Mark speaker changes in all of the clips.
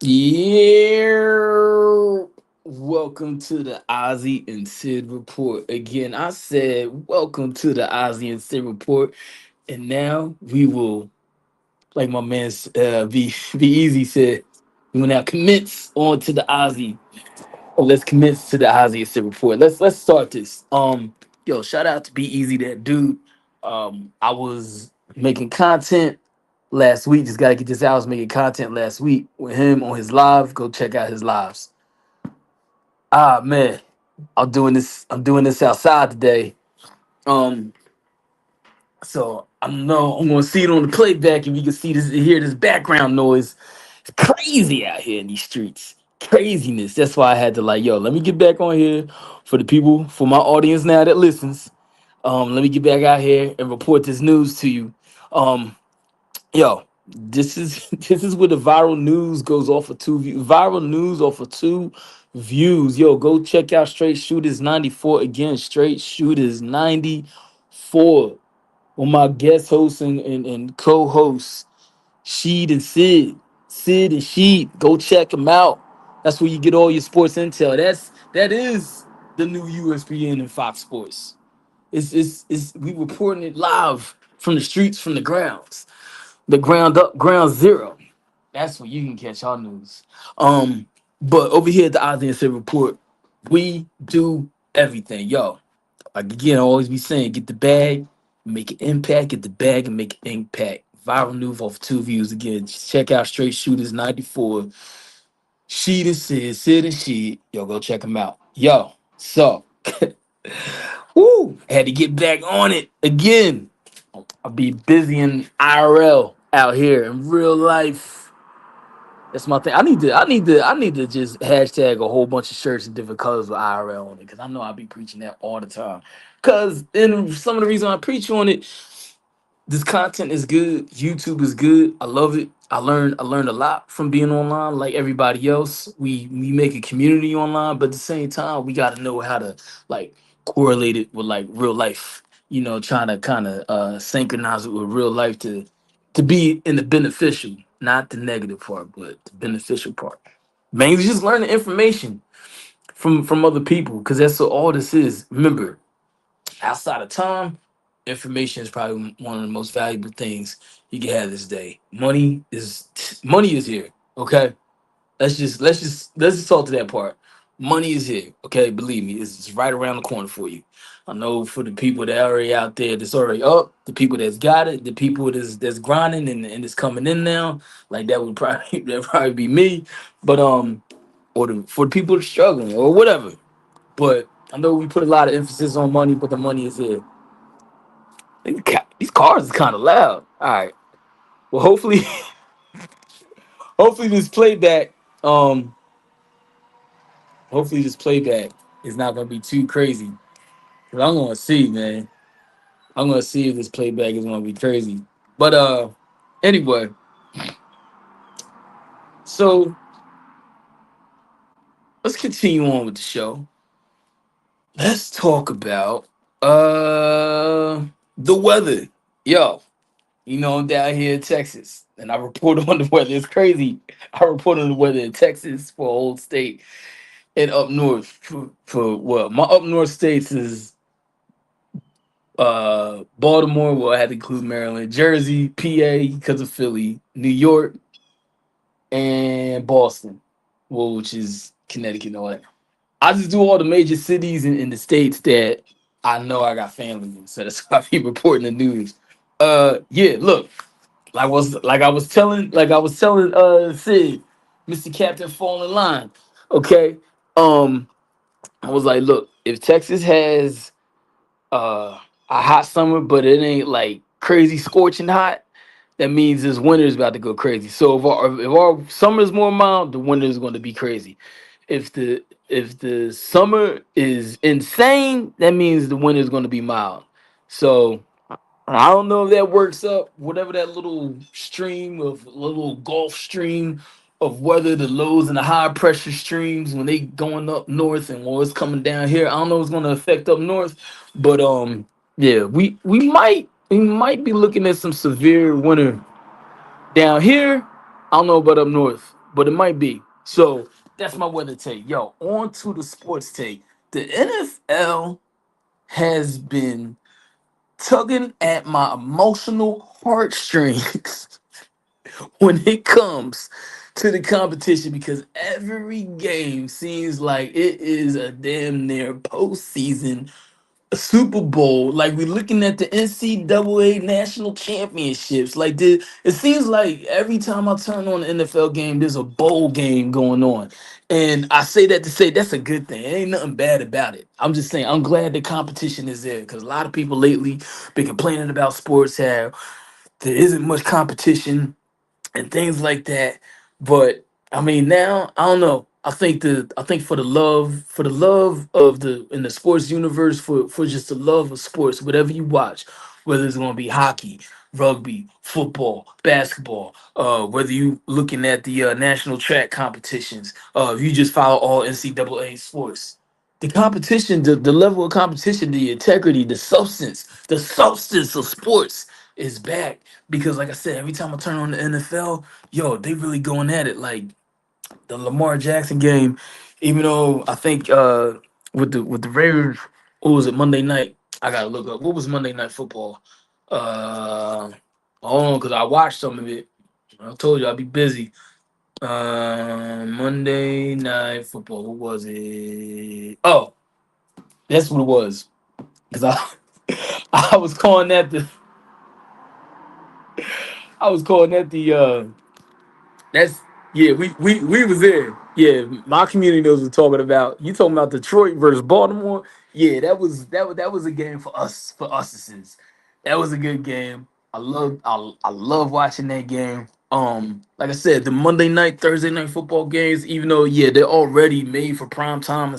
Speaker 1: Yeah, welcome to the Ozzy and Sid report. Again, I said welcome to the Ozzy and Sid report, and now we will, like my man be easy said, we will now commence on to the Ozzy. Or let's commence to the Ozzy and Sid report. Let's start this. Yo, shout out to Be Easy, that dude. I was making content last week. Just gotta get this out. I was making content last week with him on his live. Go check out his lives. Ah man, I'm doing this outside today. Um, so I'm gonna see it on the playback, and you can see this, hear this background noise. It's crazy out here in these streets. Craziness. That's why I had to, like, yo, let me get back on here for the people, for my audience now that listens. Let me get back out here and report this news to you. Um, Yo, this is this is where the viral news goes off of two views. Viral news off of two views. Yo, go check out Straight Shooters 94 again. Straight Shooters 94. With my guest hosts and co-hosts, Sheed and Sid. Sid and Sheed. Go check them out. That's where you get all your sports intel. That is the new USPN and Fox Sports. It's we reporting it live from the streets, from the grounds, the ground up, ground zero. That's where you can catch our news. Um, but over here at the Ozzy and Sid Report, we do everything. Yo, like again, I always be saying, get the bag, make an impact, get the bag and make an impact. Viral news off two views. Again, check out Straight Shooters 94. Sheed and Sid, Sid and Sheed. Yo, go check them out. Yo, so woo, had to get back on it again. I'll be busy in IRL out here in real life. That's my thing. I need to just hashtag a whole bunch of shirts in different colors with IRL on it, because I know I'll be preaching that all the time. Cause and some of the reason I preach on it, this content is good. YouTube is good. I love it. I learned a lot from being online, like everybody else. We make a community online, but at the same time, we got to know how to, like, correlate it with, like, real life. Trying to kind of synchronize it with real life to be in the beneficial, not the negative part, but the beneficial part. Mainly just learning information from other people, because that's all this is. Remember, outside of time, information is probably one of the most valuable things you can have this day. Money is here. Okay, let's just talk to that part. Money is here. Okay, believe me, it's right around the corner for you. I know for the people that are already out there, that's already up, the people that's got it, the people that's grinding and is coming in now, like that would probably that probably be me. But for the people that's struggling or whatever. But I know we put a lot of emphasis on money, but the money is here. These cars is kind of loud. All right. Well, hopefully, hopefully this playback, um, hopefully this playback is not gonna be too crazy. 'Cause I'm gonna see, man. I'm gonna see if this playback is gonna be crazy. But anyway, so let's continue on with the show. Let's talk about the weather. Yo, I'm down here in Texas, and I report on the weather. It's crazy. I report on the weather in Texas for a whole state, and up north for what my up north states is Baltimore. Well, I had to include Maryland, Jersey, PA because of Philly, New York, and Boston. Well, which is Connecticut and all that. I just do all the major cities in the states that I know I got family in. So that's why I be reporting the news. Yeah, look, like I was telling Sid, Mr. Captain Fall in Line. Okay. Um, I was like, look, if Texas has a hot summer, but it ain't like crazy scorching hot, that means this winter is about to go crazy. So if our summer is more mild, the winter is going to be crazy. If the summer is insane, that means the winter is going to be mild. So I don't know if that works up. Whatever that little Gulf stream of weather, the lows and the high pressure streams when they going up north and when it's coming down here. I don't know what's going to affect up north, but yeah, we might be looking at some severe winter down here. I don't know about up north. but it might be. So that's my weather take. Yo, on to the sports take. The NFL has been tugging at my emotional heartstrings when it comes to the competition because every game seems like it is a damn near postseason Super Bowl. Like we're looking at the NCAA national championships. It seems like every time I turn on the NFL game, there's a bowl game going on. And I say that to say that's a good thing. It ain't nothing bad about it. I'm just saying I'm glad the competition is there because a lot of people lately been complaining about sports how there isn't much competition and things like that. But I mean, now I don't know. I think for the love of the in the sports universe, for just the love of sports, whatever you watch, whether it's going to be hockey, rugby, football, basketball, whether you looking at the national track competitions, if you just follow all NCAA sports. The competition, the level of competition, the integrity, the substance of sports is back because like I said, every time I turn on the NFL, yo, they really going at it. Like the Lamar Jackson game, even though I think with the Raiders, what was it Monday night? I gotta look up what was Monday night football. Uh Hold on, because I watched some of it. I told you I'd be busy. Monday night football. What was it? Oh, that's what it was. Because I was calling that the I was calling that the That's yeah, we was there. Yeah, my community knows what we're talking about. You talking about Detroit versus Baltimore? Yeah, that was a game for us's. That was a good game. I love watching that game. Like I said, the Monday night, Thursday night football games, even though yeah, they're already made for prime time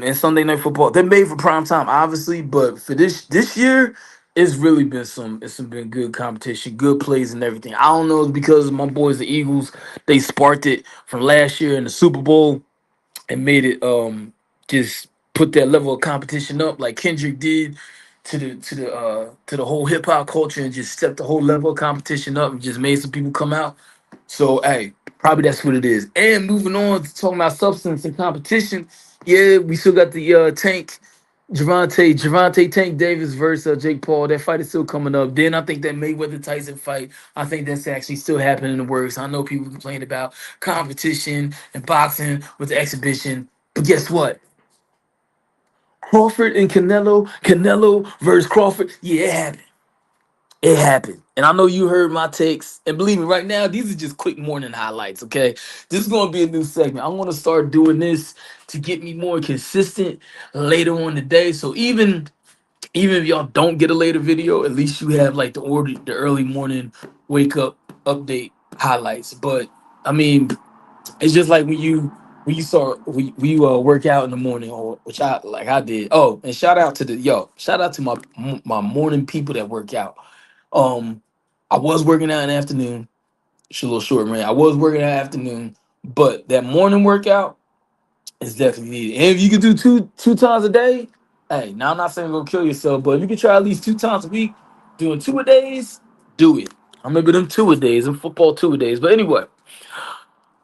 Speaker 1: and Sunday night football. They're made for prime time, obviously, but for this year, it's really been been good competition, good plays and everything. I don't know if it's because my boys the Eagles, they sparked it from last year in the Super Bowl and made it just put that level of competition up like Kendrick did to the whole hip hop culture and just stepped the whole level of competition up and just made some people come out. So hey, probably that's what it is. And moving on to talking about substance and competition, yeah, we still got the Tank Javante Tank Davis versus Jake Paul. That fight is still coming up. Then I think that Mayweather Tyson fight, I think that's actually still happening in the works. I know people complain about competition and boxing with the exhibition, but guess what? Crawford and Canelo versus Crawford. Yeah, it happened. It happened. And I know you heard my takes. And believe me, right now, these are just quick morning highlights, okay? This is going to be a new segment. I want to start doing this to get me more consistent later on today. So even if y'all don't get a later video, at least you have like the early morning wake up update highlights. But I mean, it's just like when you work out in the morning or which I like I did. Oh, and shout out to my morning people that work out. Um, I was working out in the afternoon. It's a little short, man. I was working out in the afternoon, but that morning workout is definitely needed. And if you can do two times a day, hey, now I'm not saying go kill yourself, but if you can try at least 2 times a week, doing 2 a days, do it. I remember them 2 a days and football 2 a days. But anyway,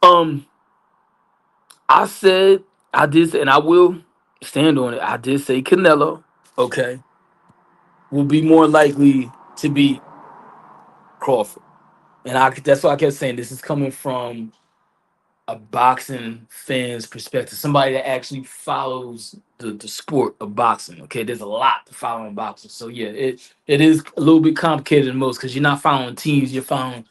Speaker 1: um, I said I did, and I will stand on it. I did say Canelo, okay, will be more likely to beat Crawford. And that's why I kept saying this is coming from a boxing fan's perspective, somebody that actually follows the sport of boxing. Okay, there's a lot to follow in boxing. So yeah, it is a little bit complicated than most because you're not following teams, you're following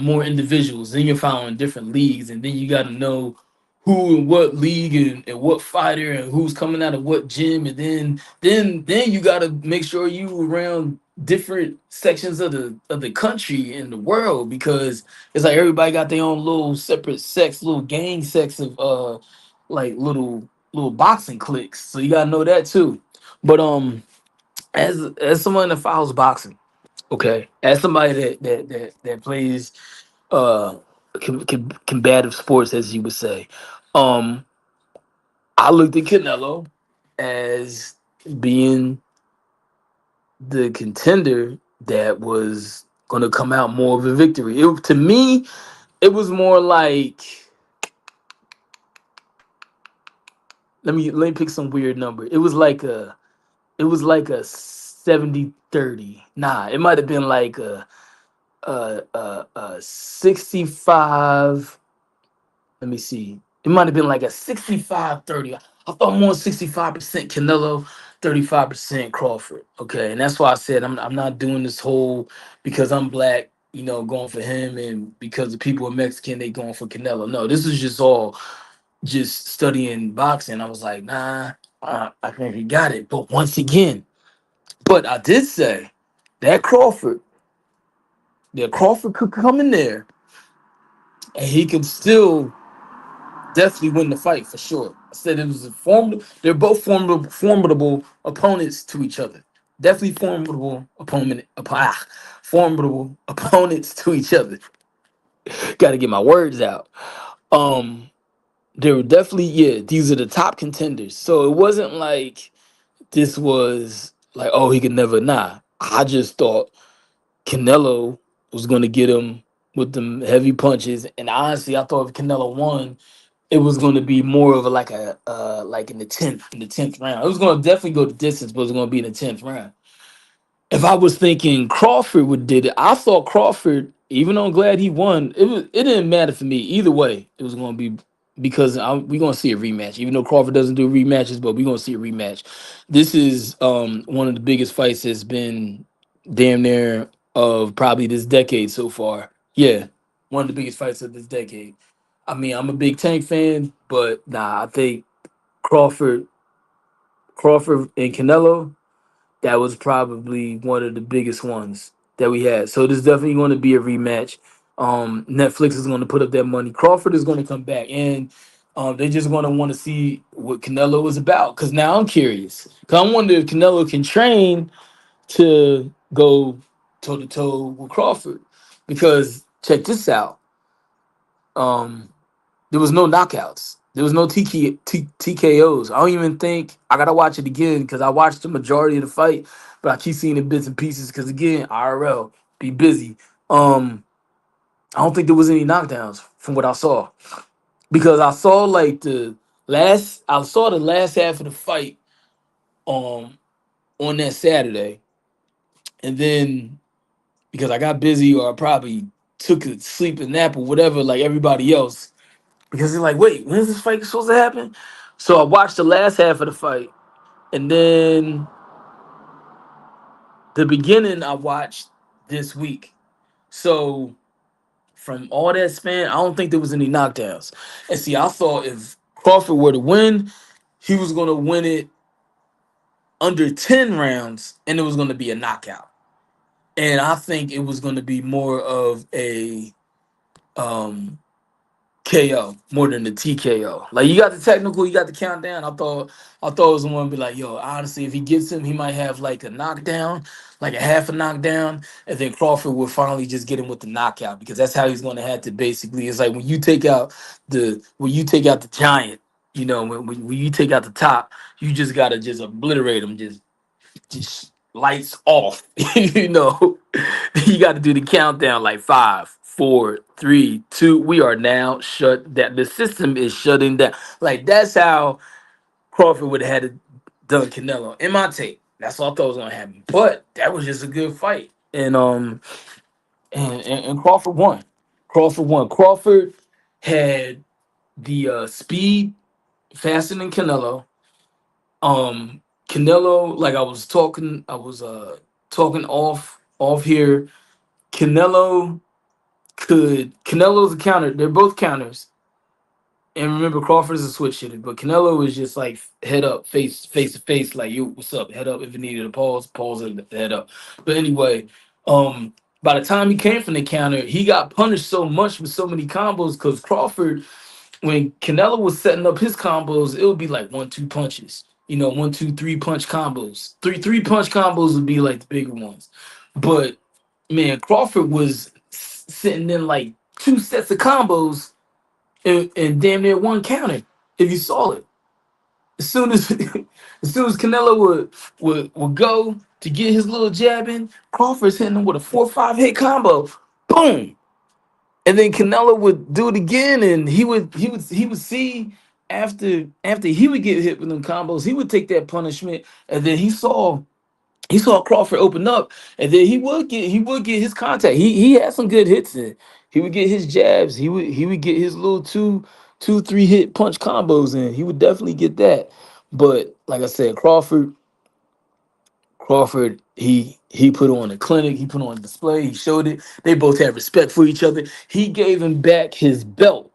Speaker 1: more individuals, then you're following different leagues, and then you got to know who and what league and what fighter and who's coming out of what gym, and then you got to make sure you around different sections of the country and the world because it's like everybody got their own little separate sects, little gang sects of like little boxing cliques. So you gotta know that too. But as someone that follows boxing, okay, as somebody that plays uh combative sports, as you would say, um, I looked at Canelo as being the contender that was gonna come out more of a victory. To me, it was more like, let me pick some weird number. It was like a 70-30. Nah, it might have been like a 65. Let me see. It might have been like a 65-30. I thought more 65% Canelo, 35% Crawford. Okay. And that's why I said I'm not doing this whole because I'm black, going for him, and because the people are Mexican, they going for Canelo. No, this is just all just studying boxing. I was like, nah, I think he got it. But once again, but I did say that Crawford could come in there and he can still definitely win the fight for sure. I said it was a formidable. They're both formidable opponents to each other. Definitely formidable opponents to each other. Got to get my words out. Um, they were definitely, yeah. These are the top contenders. So it wasn't like this was like, oh, he could never. Nah, I just thought Canelo was going to get him with them heavy punches, and honestly, I thought if Canelo won, it was going to be more of a like a like in the tenth round. It was going to definitely go the distance, but it was going to be in the 10th round. If I was thinking Crawford would did it, I thought Crawford, even though I'm glad he won, it didn't matter for me either way. It was going to be because we're going to see a rematch, even though Crawford doesn't do rematches, but we're going to see a rematch. This is one of the biggest fights that's been damn near of probably this decade so far. Yeah, one of the biggest fights of this decade. I mean, I'm a big Tank fan, but nah, I think Crawford, Crawford and Canelo, that was probably one of the biggest ones that we had. So there's definitely going to be a rematch. Netflix is going to put up that money. Crawford is going to come back, and they're just going to want to see what Canelo is about. Because now I'm curious. Because I wonder if Canelo can train to go toe to toe with Crawford. Because check this out. Um, There was no knockouts. There was no TKOs. I don't even think I gotta watch it again because I watched the majority of the fight, but I keep seeing the bits and pieces because again, IRL, be busy. I don't think there was any knockdowns from what I saw because I saw like I saw the last half of the fight um on that Saturday, and then because I got busy or I probably took a sleeping nap or whatever, like everybody else, because they're like, wait, when's this fight supposed to happen? So I watched the last half of the fight, and then the beginning I watched this week. So from all that span, I don't think there was any knockdowns. And see, I thought if Crawford were to win, he was going to win it under 10 rounds, and it was going to be a knockout. And I think it was going to be more of a um KO more than the TKO. Like you got the technical, you got the countdown. I thought it was the one be like, yo, honestly, if he gets him, he might have like a knockdown, like a half a knockdown, and then Crawford will finally just get him with the knockout because that's how he's gonna have to basically. It's like when you take out the giant, when you take out the top, you just gotta just obliterate him, just lights off. you know, you got to do the countdown like 5, 4, 3, 2. We are now shut down. The system is shutting down. Like that's how Crawford would have had to done Canelo in my take. That's all I thought was gonna happen. But that was just a good fight, and Crawford won. Crawford won. Crawford had the speed faster than Canelo. Canelo, like I was talking off here. Canelo's a counter. They're both counters. And remember, Crawford is a switch hitter, but Canelo is just like head up, face to face, like you, what's up, head up. If it needed a pause and head up. But anyway, by the time he came from the counter, he got punished so much with so many combos because Crawford, when Canelo was setting up his combos, it would be like 1-2 punches. 1-2 3 punch combos. Three punch combos would be like the bigger ones. But man, Crawford was sitting in like two sets of combos and damn near one counter if you saw it. As soon as as soon as Canelo would go to get his little jab in, Crawford's hitting him with a 4 or 5 hit combo. Boom. And then Canelo would do it again, and he would see after he would get hit with them combos, he would take that punishment, and then he saw Crawford open up, and then he would get his contact. He had some good hits in. He would get his jabs. He would get his little two 3 hit punch combos in. He would definitely get that. But like I said, Crawford, he put on a clinic, he put on a display, he showed it. They both had respect for each other. He gave him back his belt.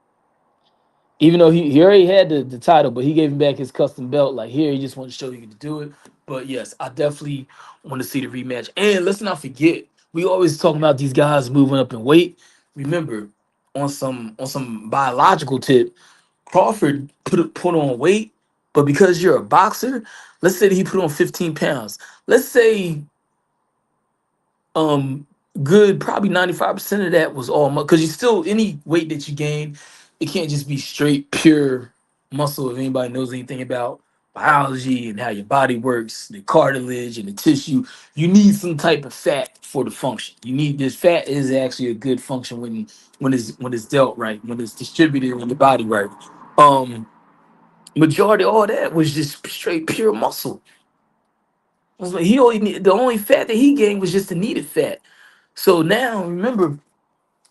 Speaker 1: Even though he already had the title, but he gave him back his custom belt. Like here, he just wanted to show you to do it. But yes, I definitely want to see the rematch. And let's not forget, we always talk about these guys moving up in weight. Remember, on some biological tip, Crawford put on weight, but because you're a boxer, let's say that he put on 15 pounds. Let's say um good probably 95% of that was all because you still any weight that you gain, it can't just be straight pure muscle. If anybody knows anything about biology and how your body works, the cartilage and the tissue, you need some type of fat for the function. You need this fat is actually a good function when it's dealt right, when it's distributed in the body right. um Majority of all that was just straight pure muscle. It was like the only fat that he gained was just the needed fat. So now remember,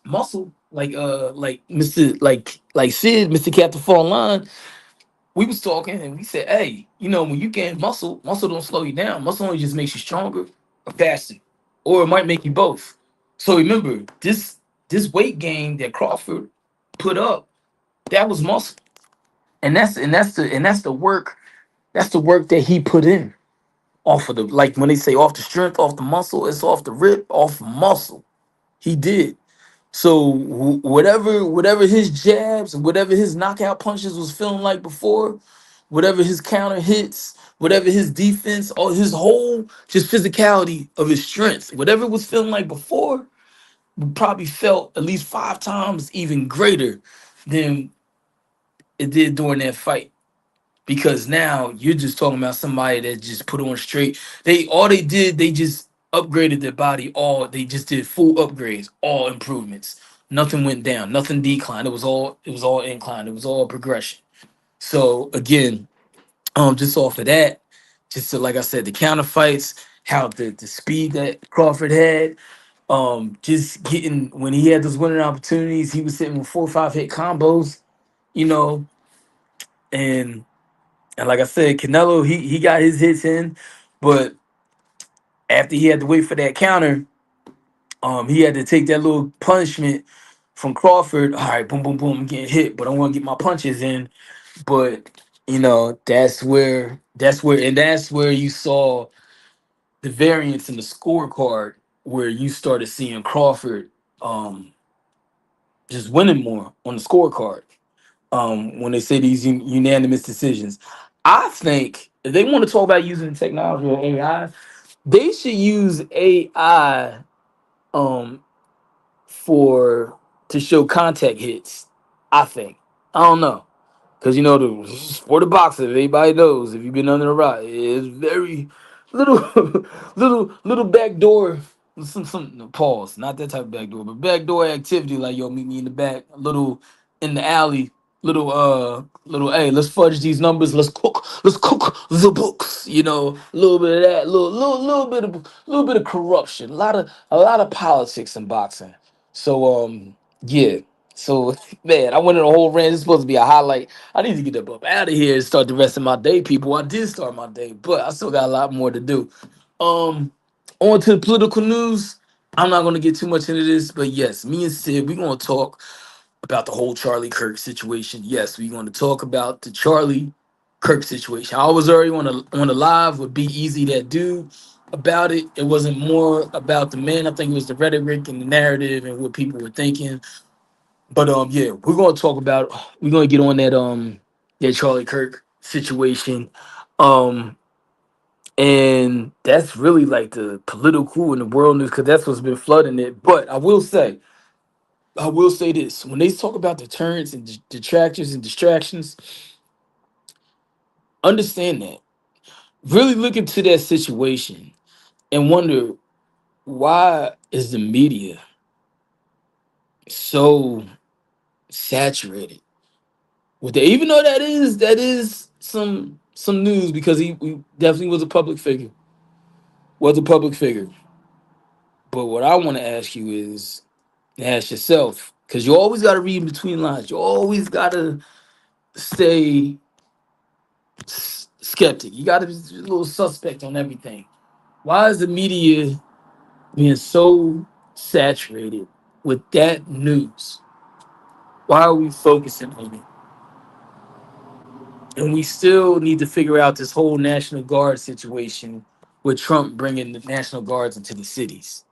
Speaker 1: muscle, like Mr. like Sid, Mr. Captain Fall Line, we was talking and we said, hey, when you gain muscle, muscle don't slow you down. Muscle only just makes you stronger or faster. Or it might make you both. So remember, this weight gain that Crawford put up, that was muscle. And that's the work that he put in off of the like when they say off the strength, off the muscle, it's off the rip, off muscle. He did. So whatever his jabs and whatever his knockout punches was feeling like before, whatever his counter hits, whatever his defense, or his whole just physicality of his strength, whatever it was feeling like before, probably felt at least 5 times even greater than it did during that fight. Because now you're just talking about somebody that just put on straight. They just upgraded their body. All they just did full upgrades, all improvements. Nothing went down, nothing declined. It was all incline. It was all progression. So again, just off of that, just to, like I said, the counter fights, how the speed that Crawford had, just getting when he had those winning opportunities, he was sitting with 4 or 5 hit combos, you know, and And like I said, Canelo, he got his hits in, but after he had to wait for that counter, he had to take that little punishment from Crawford. All right, boom, boom, boom, I'm getting hit, but I want to get my punches in. But that's where you saw the variance in the scorecard, where you started seeing Crawford um just winning more on the scorecard. When they say these unanimous decisions, I think if they want to talk about using technology or AI, they should use AI um for to show contact hits. I think. I don't know. Because the sport of boxing, if anybody knows, if you've been under the rock, it's very little little backdoor, some no, pause, not that type of backdoor, but backdoor activity like yo, meet me in the back, a little in the alley, little hey, let's fudge these numbers, let's cook the books, a little bit of that, little bit of corruption, a lot of politics in boxing. So yeah. So man, I went on a whole rant. It's supposed to be a highlight. I need to get up out of here and start the rest of my day, people. I did start my day, but I still got a lot more to do. Um, on to the political news. I'm not gonna get too much into this, but yes, me and Sid, we're gonna talk about the whole Charlie Kirk situation. Yes, we're gonna talk about the Charlie Kirk situation. I was already on a live with Be Easy that dude about it. It wasn't more about the man. I think it was the rhetoric and the narrative and what people were thinking. But yeah, we're gonna get on that Charlie Kirk situation. Um and that's really like the political and the world news because that's what's been flooding it. But I will say this: when they talk about deterrence and detractors and distractions, understand that. Really look into that situation and wonder why is the media so saturated with that. Even though that is some news because he definitely was a public figure. Was a public figure. But what I want to ask you is ask yourself, because you always got to read between lines. You always got to stay skeptic. You got to be a little suspect on everything. Why is the media being so saturated with that news? Why are we focusing on it? And we still need to figure out this whole National Guard situation with Trump bringing the National Guards into the cities.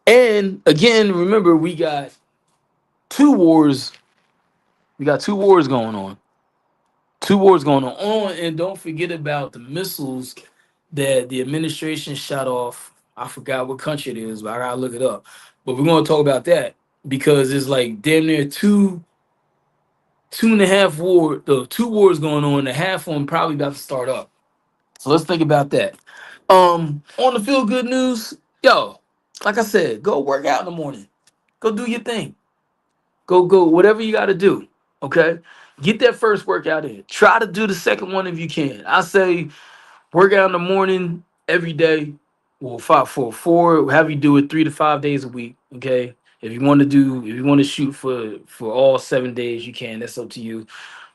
Speaker 1: And again, remember, two wars. We got two wars going on. Two wars going on. And don't forget about the missiles that the administration shot off. I forgot what country it is, but I gotta look it up. But we're gonna talk about that because it's like damn near two and a half the two wars going on. The half one probably about to start up. So let's think about that. On the feel good news, yo, like I said, go work out in the morning. Go do your thing. Go whatever you got to do. Okay, get that first workout in. Try to do the second one if you can. I say work out in the morning every day. Well, five, four, four. Have you do it 3 to 5 days a week. Okay. If you want to shoot for all 7 days, you can. That's up to you.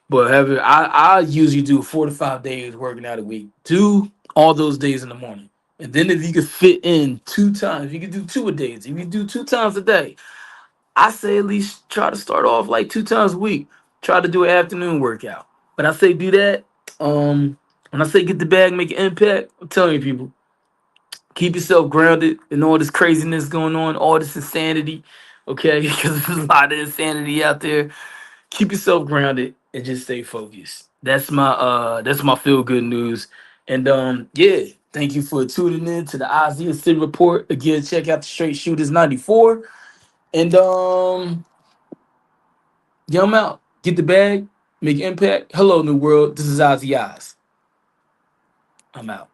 Speaker 1: But however, I usually do 4 to 5 days working out a week. Do all those days in the morning. And then if you could fit in 2 times, you could do 2 a days. If you do 2 times a day, I say at least try to start off like 2 times a week. Try to do an afternoon workout. When I say do that, when I say get the bag, make an impact, I'm telling you people, keep yourself grounded in all this craziness going on, all this insanity. Okay, because there's a lot of insanity out there. Keep yourself grounded and just stay focused. That's my feel good news. And yeah, thank you for tuning in to the Ozzy City Report. Again, check out the Straight Shooters 94. And yeah, I'm out. Get the bag, make impact. Hello, new world. This is Ozzy Eyes. I'm out.